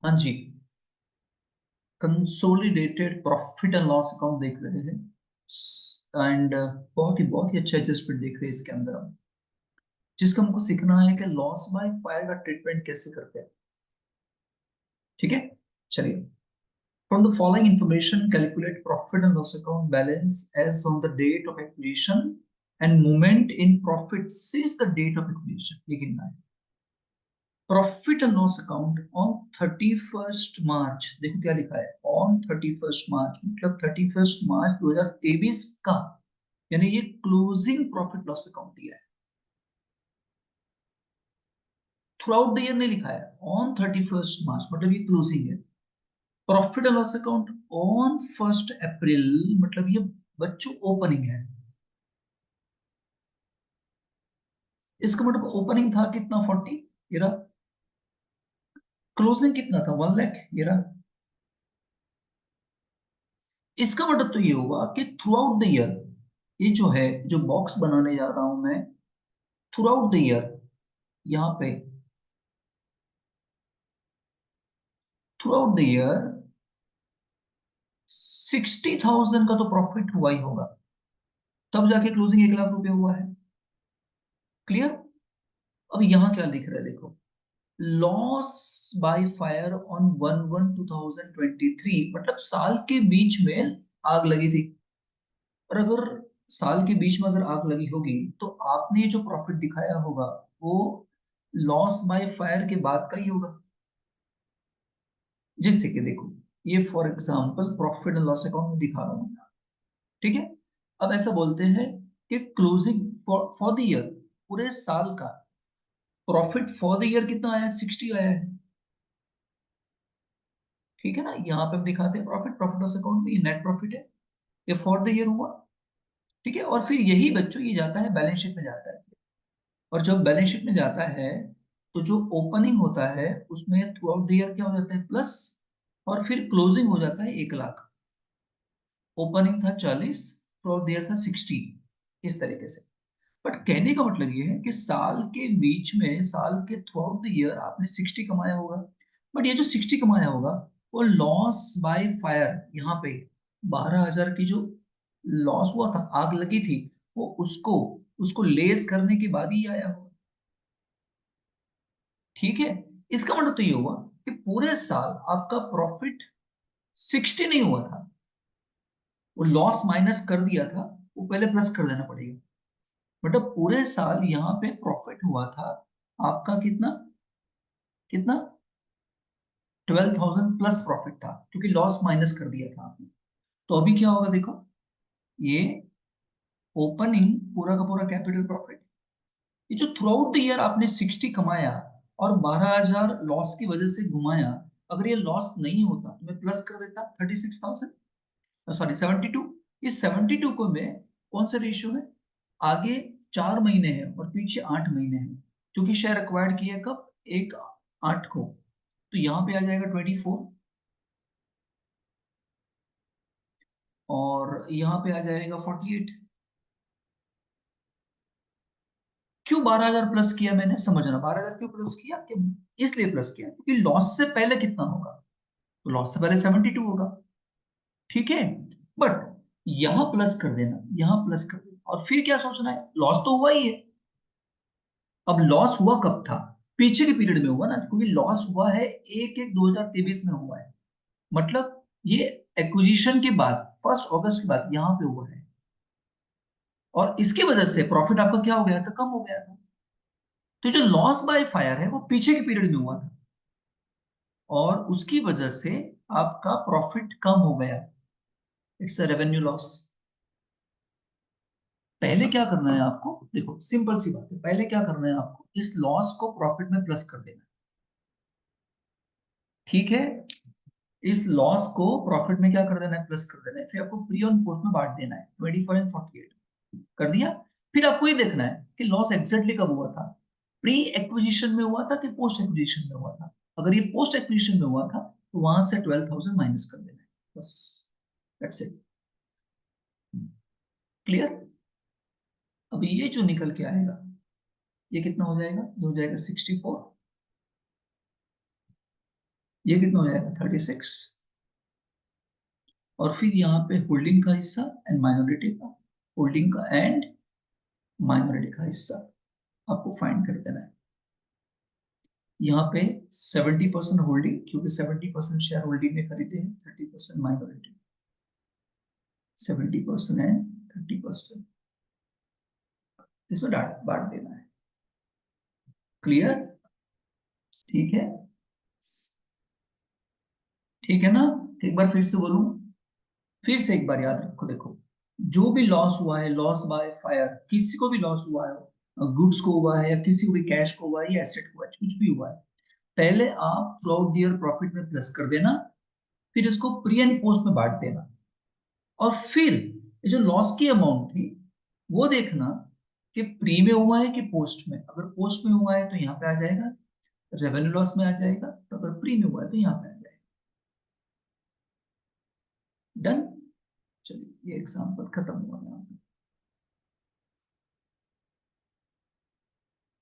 हाँ जी, consolidated profit and loss account देख रहे हैं। एंड बहुत ही अच्छा एडजस्टमेंट देख रहे हैं इसके अंदर हम, जिसका हमको सीखना है कि लॉस बाय फायर का ट्रीटमेंट कैसे करते हैं। ठीक है, चलिए। From the following information calculate profit and loss account balance as on the date of acquisition and movement in profit since the date of acquisition. ये गिनना है। Profit and loss account on 31 March, देखो क्या लिखा है, on 31 मार्च, मतलब 31 मार्च 2023 का, यानी ये क्लोजिंग प्रॉफिट लॉस अकाउंट दिया है। थ्रू आउट द ईयर नहीं लिखा है, ऑन 31 मार्च मतलब ये क्लोजिंग है। Profit and loss account on 1 अप्रैल, मतलब ये बच्चों ओपनिंग है। इसका मतलब ओपनिंग था कितना, 40, ये रहा। क्लोजिंग कितना था, 1 लाख, ये रहा। इसका मतलब तो ये हुआ कि थ्रू आउट द ईयर, ये जो है, जो बॉक्स बनाने जा रहा हूं मैं, थ्रू आउट द ईयर, यहाँ पे थ्रू आउट द ईयर 60,000 का तो प्रॉफिट हुआ ही होगा, तब जाके क्लोजिंग 1 लाख रुपए हुआ है। क्लियर। अब यहाँ क्या लिख रहा है देखो, लॉस बाय फायर ऑन 1/1/2023, मतलब साल के बीच में आग लगी थी। और अगर साल के बीच में अगर आग लगी होगी तो आपने जो प्रॉफिट दिखाया होगा वो लॉस बाय फायर के बाद का ही होगा। जिससे कि देखो, ये for example profit and loss account में दिखा रहा हूं। ठीक है। अब ऐसा बोलते हैं कि क्लोजिंग फॉर द ईयर, पूरे साल का प्रॉफिट फॉर द ईयर कितना आया है, 60 आया है। ठीक है ना, यहाँ पे हम दिखाते हैं प्रॉफिट, प्रॉफिट लॉस अकाउंट में ये नेट प्रॉफिट है, ये फॉर द ईयर हुआ। ठीक है, और फिर यही बच्चों ये जाता है बैलेंस शीट में जाता है। और जब बैलेंस शीट में जाता है तो जो ओपनिंग होता है उसमें थ्रू आउट द ईयर क्या हो जाता है, प्लस, और फिर क्लोजिंग हो जाता है 1 लाख। ओपनिंग था 40, थ्रू आउट द ईयर था 60, इस तरीके से। बट कहने का मतलब ये है कि साल के बीच में, साल के थ्रू आउट द ईयर आपने 60 कमाया होगा। बट ये जो 60 कमाया होगा वो लॉस बाय फायर, यहाँ पे 12,000 की जो लॉस हुआ था, आग लगी थी, वो उसको उसको लेस करने के बाद ही आया होगा। ठीक है। इसका मतलब तो ये हुआ कि पूरे साल आपका प्रॉफिट 60 नहीं हुआ था, वो लॉस माइनस कर दिया था, वो पहले प्लस कर देना पड़ेगा। मतलब पूरे साल यहाँ पे प्रॉफिट हुआ था आपका कितना, कितना, 12,000 प्लस प्रॉफिट था, क्योंकि लॉस माइनस कर दिया था आपने। तो अभी क्या होगा देखो, ये ओपनिंग पूरा का पूरा कैपिटल प्रॉफिट, ये जो थ्रू आउट द ईयर आपने 60 कमाया और 12,000 लॉस की वजह से घुमाया, अगर ये लॉस नहीं होता तो मैं प्लस कर देता 36,000, सॉरी 72। इस 72 को मैं, कौन सा रेशियो है, आगे 4 महीने हैं और पीछे 8 महीने हैं, क्योंकि शेयर एक्वायर्ड किया कब, 1/8 को, तो यहाँ पे आ जाएगा 24, और यहाँ पे आ जाएगा 48। क्यों 12,000 प्लस किया मैंने, समझना 12,000 क्यों प्लस किया, कि इसलिए प्लस किया क्योंकि लॉस से पहले कितना होगा, तो लॉस से पहले 72 होगा। ठीक है। बट यहां प्लस कर देना, यहां प्लस कर देना, और फिर क्या सोचना है, लॉस तो हुआ ही है। अब लॉस हुआ कब था, पीछे के पीरियड में हुआ ना, क्योंकि लॉस हुआ है 1/1/2023 में हुआ है, मतलब ये एक्विजिशन के बाद, 1 अगस्त के बाद यहाँ पे हुआ है। और इसकी वजह से प्रॉफिट आपका क्या हो गया था, कम हो गया था। तो जो लॉस बाय फायर है वो पीछे के पीरियड में हुआ था, और उसकी वजह से आपका प्रॉफिट कम हो गया। It's a revenue loss. पहले क्या करना है आपको, देखो सिंपल सी बात है, पहले क्या करना है आपको, इस लॉस को प्रॉफिट में प्लस कर देना है। ठीक है, इस लॉस को प्रॉफिट में क्या कर देना है, प्लस कर देना है, फिर आपको प्री और पोस्ट में बांट देना है, 24 और 48 कर दिया। फिर आपको ये देखना है कि लॉस एग्जैक्टली कब हुआ था, प्री एक्विजिशन में हुआ था कि पोस्ट एक्विजिशन में हुआ था। अगर ये पोस्ट एक्विजिशन में हुआ था तो वहां से 12,000 माइनस कर देना है, बस, दैट्स इट। क्लियर। अब ये जो निकल के आएगा, ये कितना हो जाएगा, ये हो जाएगा 64, ये कितना हो जाएगा 36। और फिर यहाँ पे होल्डिंग का हिस्सा एंड माइनॉरिटी का, होल्डिंग का एंड माइनॉरिटी का हिस्सा आपको फाइंड कर देना है। यहाँ पे 70% होल्डिंग, क्योंकि 70% शेयर होल्डिंग ने खरीदे हैं, 30% माइनॉरिटी, 70% है 30%, इसमें बांट देना है। क्लियर? ठीक है, ठीक है ना? एक बार फिर से बोलूं, फिर से एक बार याद रखो, देखो जो भी लॉस हुआ है, लॉस बाय फायर, किसी को भी लॉस हुआ है, गुड्स को हुआ है या किसी को भी कैश को हुआ है या एसेट को हुआ है, कुछ भी हुआ है, पहले आप through out the year profit में प्लस कर देना, फिर इसको प्री एंड पोस्ट में बांट देना, और फिर ये जो लॉस की अमाउंट थी वो देखना कि प्री में हुआ है कि पोस्ट में। अगर पोस्ट में हुआ है तो यहाँ पे आ जाएगा, रेवेन्यू लॉस में आ जाएगा, तो अगर प्री में हुआ है तो यहाँ पे आ जाएगा। डन? चलिए ये एग्जांपल खत्म हुआ यहाँ पे।